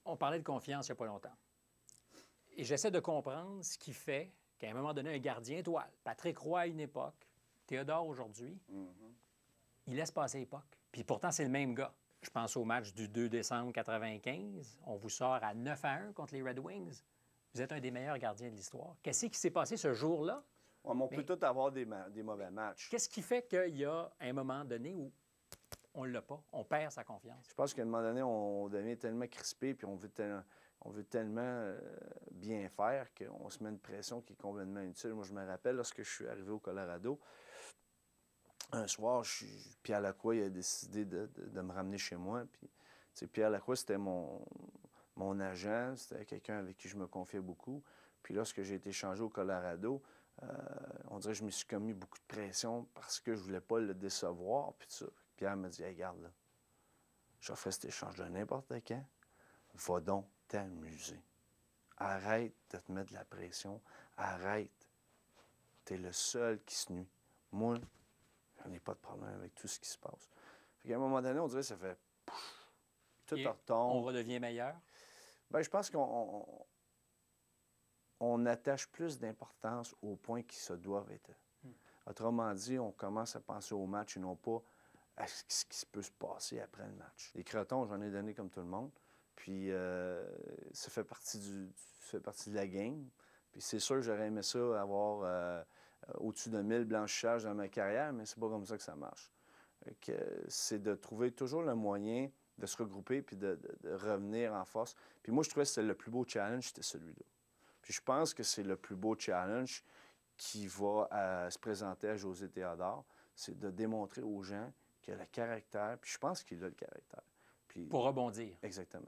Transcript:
On parlait de confiance il n'y a pas longtemps. Et j'essaie de comprendre ce qui fait qu'à un moment donné, un gardien étoile, Patrick Roy à une époque, Théodore aujourd'hui, il laisse passer l'époque. Puis pourtant, c'est le même gars. Je pense au match du 2 décembre 1995. On vous sort à 9-1 contre les Red Wings. Vous êtes un des meilleurs gardiens de l'histoire. Qu'est-ce qui s'est passé ce jour-là? Ouais, mais on peut tous avoir des mauvais matchs. Qu'est-ce qui fait qu'il y a un moment donné où on ne l'a pas, on perd sa confiance? Je pense qu'à un moment donné, on devient tellement crispé puis on veut tellement bien faire qu'on se met une pression qui est complètement inutile. Moi, je me rappelle, lorsque je suis arrivé au Colorado, un soir, Pierre Lacroix a décidé de me ramener chez moi. Puis, Pierre Lacroix, c'était mon agent, c'était quelqu'un avec qui je me confiais beaucoup. Puis lorsque j'ai été changé au Colorado, on dirait que je me suis commis beaucoup de pression parce que je voulais pas le décevoir. Puis ça. Pierre m'a dit, hey, regarde, là, je ferai cet échange de n'importe quand. Va donc t'amuser. Arrête de te mettre de la pression. Arrête. T'es le seul qui se nuit. Moi, je n'ai pas de problème avec tout ce qui se passe. Fait qu'à un moment donné, on dirait que ça fait pouf, tout retombe. On redevient meilleur? Bien, je pense qu'on attache plus d'importance aux points qui se doivent être. Autrement dit, on commence à penser au match et non pas à ce qui peut se passer après le match. Les crotons, j'en ai donné comme tout le monde. Puis ça fait partie de la game. Puis c'est sûr que j'aurais aimé ça, avoir au-dessus de 1000 blanchissages dans ma carrière, mais c'est pas comme ça que ça marche. C'est de trouver toujours le moyen de se regrouper puis de revenir en force. Puis moi, je trouvais que c'était le plus beau challenge, c'était celui-là. Puis je pense que c'est le plus beau challenge qui va se présenter à José Théodore, c'est de démontrer aux gens qu'il a le caractère, puis je pense qu'il a le caractère. Puis, pour rebondir. Exactement.